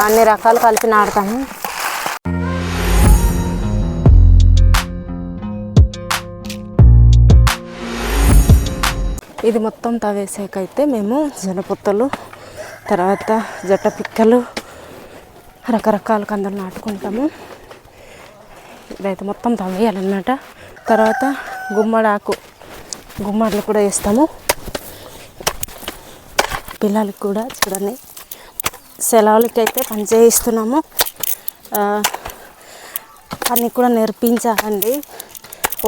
అన్ని రకాలు కలిపి నాటుతాము. ఇది మొత్తం తవ్వేసాకైతే మేము జనపొత్తలు, తర్వాత జట్ట పిక్కలు, రకరకాల కందులు నాటుకుంటాము. ఇదైతే మొత్తం తవ్వేయాలన్నమాట. తర్వాత గుమ్మడాకు, గుమ్మడిలు కూడా వేస్తాము. పిల్లలకి కూడా చూడండి సెలవులకి అయితే పని చేయిస్తున్నాము. పని కూడా నేర్పించాలండి.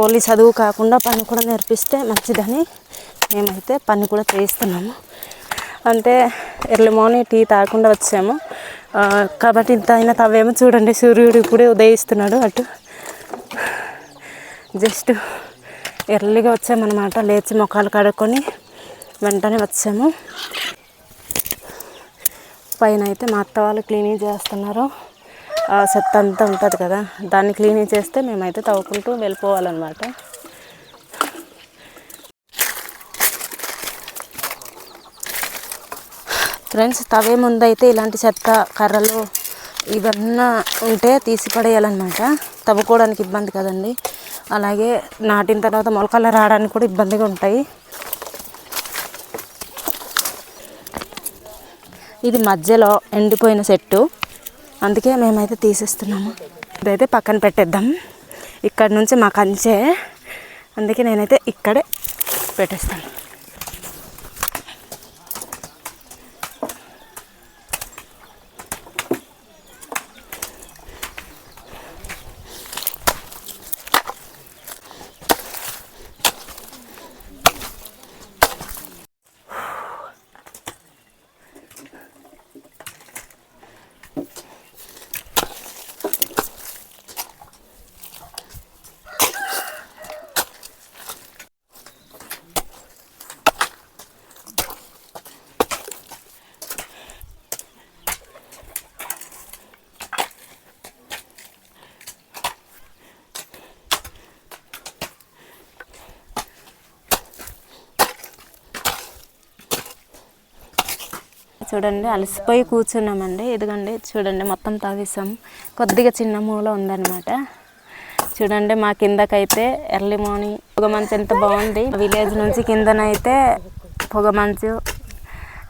ఓన్లీ చదువు కాకుండా పని కూడా నేర్పిస్తే మంచిదని మేమైతే పని కూడా చేయిస్తున్నాము. అంటే ఎర్లీ మార్నింగ్ టీ తాగకుండా వచ్చాము కాబట్టి ఇంత అయినా తవ్వేమో. చూడండి సూర్యుడు ఇప్పుడే ఉదయిస్తున్నాడు. అటు జస్ట్ ఎర్లీగా వచ్చామన్నమాట. లేచి మొఖాలు కడుక్కొని వెంటనే వచ్చాము. పైన అయితే మా అత్త వాళ్ళు క్లీనింగ్ చేస్తున్నారు. చెత్త అంతా ఉంటుంది కదా, దాన్ని క్లీనింగ్ చేస్తే మేమైతే తవ్వుకుంటూ వెళ్ళిపోవాలన్నమాట. ఫ్రెండ్స్, తవ్వే ముందు అయితే ఇలాంటి చెత్త కర్రలు ఇవన్నీ ఉంటే తీసి పడేయాలన్నమాట. తవ్వుకోవడానికి ఇబ్బంది కదండి. అలాగే నాటిన తర్వాత మొలకలు రావడానికి కూడా ఇబ్బందిగా ఉంటాయి. ఇది మధ్యలో ఎండిపోయిన చెట్టు, అందుకే మేమైతే తీసేస్తున్నాము. ఇదైతే పక్కన పెట్టేద్దాం. ఇక్కడ నుంచి మా కంచే, అందుకే నేనైతే ఇక్కడే పెట్టేస్తాను. చూడండి అలసిపోయి కూర్చున్నామండి. ఇదిగోండి చూడండి మొత్తం తవ్వేసాం. కొద్దిగా చిన్న మూల ఉందన్నమాట. చూడండి మా కిందకైతే ఎర్లీ మార్నింగ్ పొగమంచు ఎంత బాగుంది. విలేజ్ నుంచి కిందనైతే పొగమంచు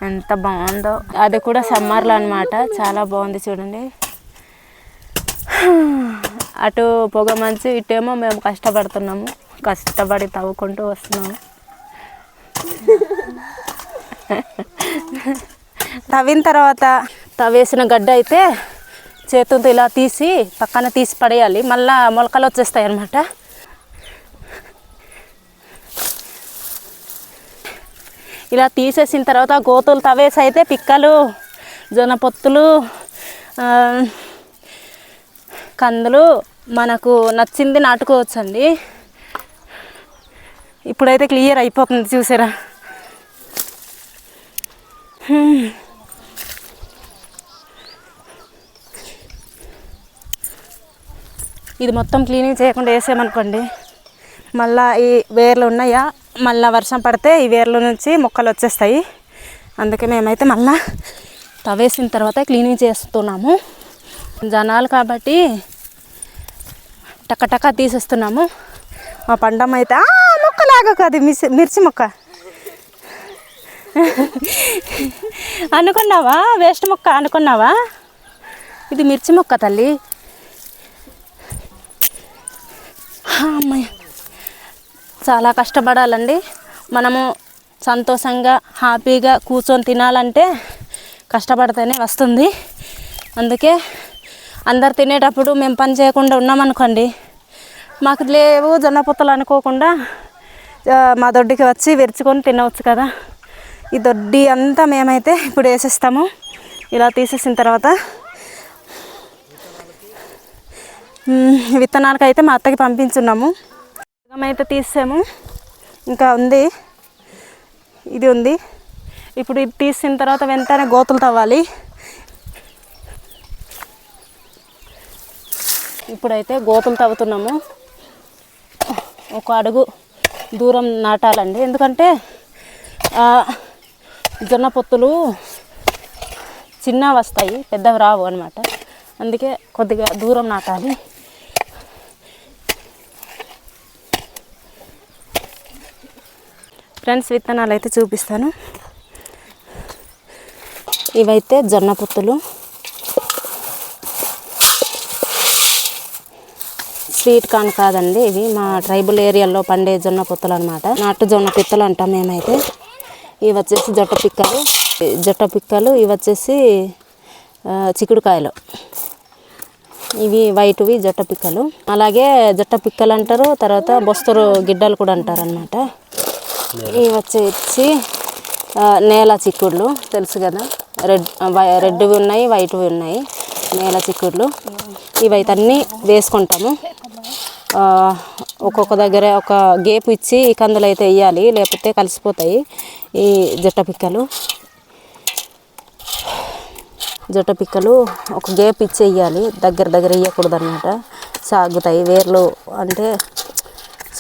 ఎంత బాగుందో. అది కూడా సమ్మర్లో అనమాట. చాలా బాగుంది చూడండి. అటు పొగమంచు, ఇటేమో మేము కష్టపడుతున్నాము. కష్టపడి తవ్వుకుంటూ వస్తున్నాము. తవ్విన తర్వాత తవ్వేసిన గడ్డ అయితే చేతులతో ఇలా తీసి పక్కన తీసి పడేయాలి. మళ్ళీ మొలకలు వచ్చేస్తాయి అన్నమాట. ఇలా తీసేసిన తర్వాత గోతులు తవ్వేసి అయితే పిక్కలు, జొన్న పొత్తులు, కందులు మనకు నచ్చింది నాటుకోవచ్చండి. ఇప్పుడైతే క్లియర్ అయిపోతుంది చూసారా. ఇది మొత్తం క్లీనింగ్ చేయకుండా వేసామనుకోండి, మళ్ళీ ఈ వేర్లు ఉన్నాయా, మళ్ళీ వర్షం పడితే ఈ వేర్ల నుంచి మొక్కలు వచ్చేస్తాయి. అందుకే మేమైతే మళ్ళీ తవ్వేసిన తర్వాత క్లీనింగ్ చేస్తున్నాము. జనాలు కాబట్టి టక్క తీసేస్తున్నాము. మా పండమ్మ అయితే మొక్కలాగా కాదు, మిర్చి మొక్క అనుకున్నావా, వేస్ట్ మొక్క అనుకున్నావా, ఇది మిర్చి మొక్క తల్లి. అమ్మాయి చాలా కష్టపడాలండి. మనము సంతోషంగా హ్యాపీగా కూర్చొని తినాలంటే కష్టపడితేనే వస్తుంది. అందుకే అందరు తినేటప్పుడు మేము పని చేయకుండా ఉన్నామనుకోండి, మాకు లేవు జొన్న పొత్తులు అనుకోకుండా మా దొడ్డికి వచ్చి విరుచుకొని తినవచ్చు కదా. ఈ దొడ్డి అంతా మేమైతే ఇప్పుడు వేసేస్తాము. ఇలా తీసేసిన తర్వాత విత్తనాలకు అయితే మా అత్తకి పంపించున్నాము. అయితే తీసాము, ఇంకా ఉంది, ఇది ఉంది. ఇప్పుడు ఇది తీసిన తర్వాత వెంటనే గోతులు తవ్వాలి. ఇప్పుడైతే గోతులు తవ్వుతున్నాము. ఒక అడుగు దూరం నాటాలండి, ఎందుకంటే జొన్న పొత్తులు చిన్న వస్తాయి, పెద్దవి రావు అనమాట. అందుకే కొద్దిగా దూరం నాటాలి. ఫ్రెండ్స్, విత్తనాలు అయితే చూపిస్తాను. ఇవైతే జొన్న పొత్తులు, స్వీట్ కార్న్ కాదండి, ఇవి మా ట్రైబల్ ఏరియాలో పండే జొన్న పొత్తులు అనమాట. నాటు జొన్న పిత్తలు అంటాం మేమైతే. ఇవి వచ్చేసి జొట్ట పిక్కలు, ఇవి వచ్చేసి చిక్కుడుకాయలు. ఇవి వైట్వి జొట్ట పిక్కలు. అలాగే జొట్ట పిక్కలు అంటారు, తర్వాత బొస్తరు గిడ్డలు కూడా అంటారు అనమాట. ఇవి వచ్చేసి నేల చిక్కుళ్ళు, తెలుసు కదా, రెడ్వి ఉన్నాయి, వైట్వి ఉన్నాయి, నేల చిక్కుళ్ళు. ఇవైతే అన్నీ వేసుకుంటాము. ఒక్కొక్క దగ్గర ఒక గేపు ఇచ్చి కందులు అయితే వేయాలి, లేకపోతే కలిసిపోతాయి ఈ జొట్ట పిక్కలు. ఒక గేప్ ఇచ్చి వేయాలి, దగ్గర వేయకూడదు అనమాట. సాగుతాయి, వేర్లు అంటే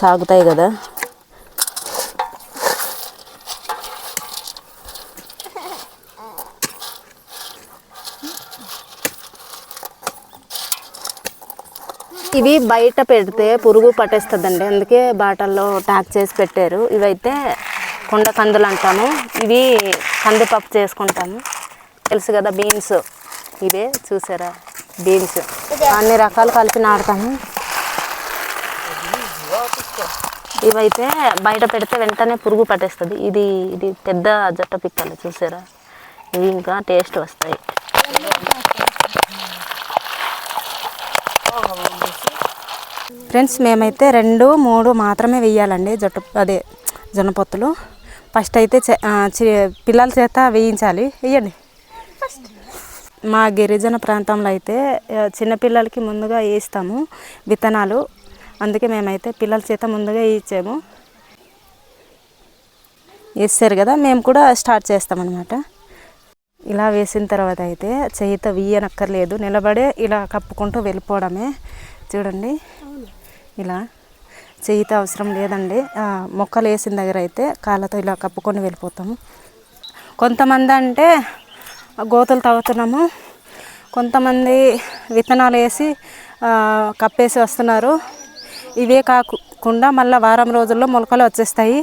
సాగుతాయి కదా. ఇవి బయట పెడితే పురుగు పట్టేస్తుందండి, అందుకే బాటల్లో ట్యాక్ చేసి పెట్టారు. ఇవైతే కొండ కందులు అంటాము. ఇవి కందిపప్పు చేసుకుంటాము, తెలుసు కదా, బీన్స్. ఇవే చూసారా, బీన్స్. అన్ని రకాలు కలిపి నాటుతాము. ఇవైతే బయట పెడితే వెంటనే పురుగు పట్టేస్తుంది. ఇది పెద్ద జొట్ట పిక్కలు చూసారా, ఇవి ఇంకా టేస్ట్ వస్తాయి. ఫ్రెండ్స్, మేమైతే 2, 3 మాత్రమే వేయాలండి జొన్న పొత్తులు. ఫస్ట్ అయితే పిల్లల చేత వేయించాలి. వేయండి. మా గిరిజన ప్రాంతంలో అయితే చిన్నపిల్లలకి ముందుగా వేయిస్తాము విత్తనాలు. అందుకే మేమైతే పిల్లల చేత ముందుగా వేయించాము. వేస్తారు కదా, మేము కూడా స్టార్ట్ చేస్తామన్నమాట. ఇలా వేసిన తర్వాత అయితే చేయిత వీయనక్కర్లేదు, నిలబడే ఇలా కప్పుకుంటూ వెళ్ళిపోవడమే. చూడండి, ఇలా చేయిత అవసరం లేదండి. మొక్కలు వేసిన దగ్గర అయితే కాళ్ళతో ఇలా కప్పుకొని వెళ్ళిపోతాము. కొంతమంది అంటే గోతులు తవ్వుతున్నాము, కొంతమంది విత్తనాలు వేసి కప్పేసి వస్తున్నారు. ఇవే కాకుండా మళ్ళీ వారం రోజుల్లో మొలకలు వచ్చేస్తాయి.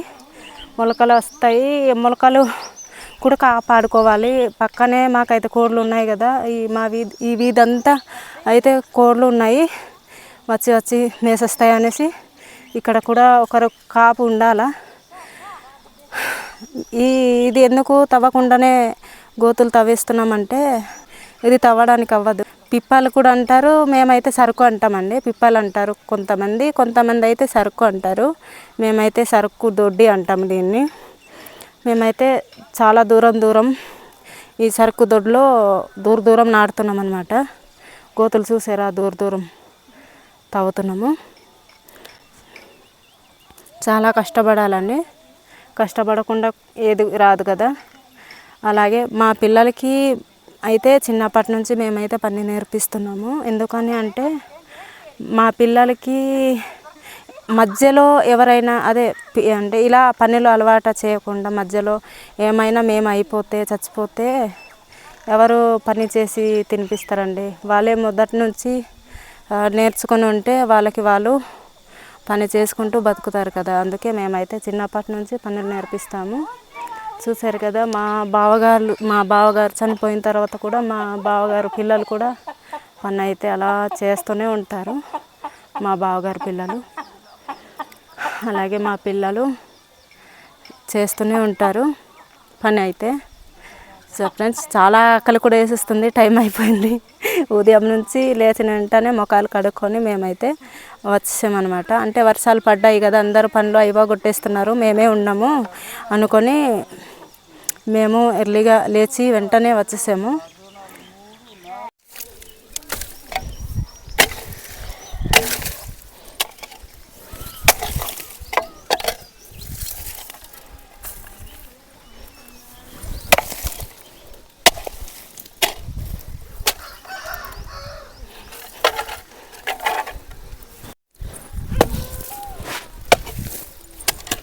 మొలకలు కూడా కాపాడుకోవాలి. పక్కనే మాకైతే కోళ్ళు ఉన్నాయి కదా, ఈ వీధంతా అయితే కోళ్ళు ఉన్నాయి, వచ్చి మేసేస్తాయి అనేసి ఇక్కడ కూడా ఒకరు కాపు ఉండాలా. ఇది ఎందుకు తవ్వకుండానే గోతులు తవ్వేస్తున్నామంటే, ఇది తవ్వడానికి అవ్వదు. పిప్పాలు కూడా అంటారు, మేమైతే సరుకు అంటామండి. పిప్పాలు అంటారు కొంతమంది అయితే సరుకు అంటారు. మేమైతే సరుకు దొడ్డి అంటాము దీన్ని. మేమైతే చాలా దూరం ఈ సరుకు దొడ్లో దూరం నాటుతున్నాం అన్నమాట. గోతులు చూసారా, దూరం తవ్వుతున్నాము. చాలా కష్టపడాలండి, కష్టపడకుండా ఏది రాదు కదా. అలాగే మా పిల్లలకి అయితే చిన్నప్పటి నుంచి మేమైతే పని నేర్పిస్తున్నాము. ఎందుకని అంటే మా పిల్లలకి మధ్యలో ఎవరైనా అంటే ఇలా పనులు అలవాటు చేయకుండా మధ్యలో ఏమైనా మేము అయిపోతే చచ్చిపోతే ఎవరు పని చేసి తినిపిస్తారండి. వాళ్ళే మొదటి నుంచి నేర్చుకొని ఉంటే వాళ్ళకి వాళ్ళు పని చేసుకుంటూ బతుకుతారు కదా. అందుకే మేమైతే చిన్నప్పటి నుంచి పనులు నేర్పిస్తాము. చూసారు కదా, మా బావగారు చనిపోయిన తర్వాత కూడా మా బావగారు పిల్లలు కూడా పని అయితే అలా చేస్తూనే ఉంటారు. మా బావగారు పిల్లలు అలాగే మా పిల్లలు చేస్తూనే ఉంటారు పని అయితే. సో ఫ్రెండ్స్, చాలా ఆకలి కూడా వేసేస్తుంది, టైం అయిపోయింది. ఉదయం నుంచి లేచిన వెంటనే మొఖాలు కడుక్కొని మేమైతే వచ్చామన్నమాట. అంటే వర్షాలు పడ్డాయి కదా, అందరూ పనులు అయిపోగొట్టేస్తున్నారు, మేమే ఉన్నాము అనుకొని మేము ఎర్లీగా లేచి వెంటనే వచ్చేసాము.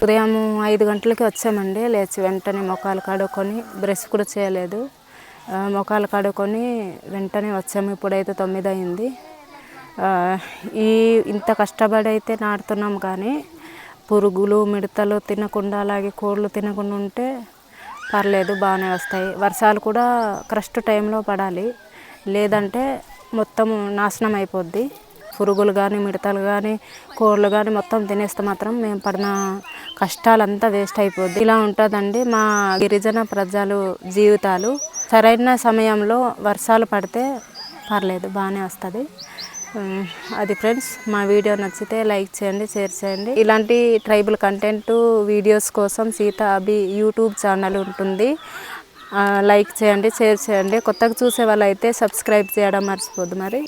ఉదయం 5 గంటలకి వచ్చామండి. లేచి వెంటనే మొఖాలు కడుక్కొని బ్రష్ కూడా చేయలేదు, మొఖాలు కడుక్కొని వెంటనే వచ్చాము. ఇప్పుడైతే 9 అయింది. ఇంత కష్టపడి అయితే నాటుతున్నాం, కానీ పురుగులు మిడతలు తినకుండా అలాగే కోళ్ళు తినకుండా ఉంటే పర్లేదు, బాగానే వస్తాయి. వర్షాలు కూడా కరెక్ట్ టైంలో పడాలి, లేదంటే మొత్తం నాశనం అయిపోద్ది. పురుగులు కానీ మిడతలు కానీ కోళ్ళు కానీ మొత్తం తినేస్తే మాత్రం మేము పడిన కష్టాలంతా వేస్ట్ అయిపోద్ది. ఇలా ఉంటుందండి మా గిరిజన ప్రజలు జీవితాలు. సరైన సమయంలో వర్షాలు పడితే పర్లేదు, బాగానే వస్తుంది. అది ఫ్రెండ్స్, మా వీడియో నచ్చితే లైక్ చేయండి, షేర్ చేయండి. ఇలాంటి ట్రైబల్ కంటెంట్ వీడియోస్ కోసం సీతా అభి యూట్యూబ్ ఛానల్ ఉంటుంది. లైక్ చేయండి, షేర్ చేయండి. కొత్తగా చూసే వాళ్ళు అయితే సబ్స్క్రైబ్ చేయడం మర్చిపోద్దు. మరి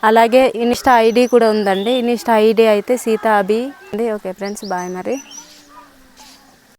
అలాగే ఇన్స్టా ఐడి కూడా ఉందండి. ఇన్స్టా ఐడి అయితే సీతా అభి. ఓకే ఫ్రెండ్స్, బాయ్ మరి.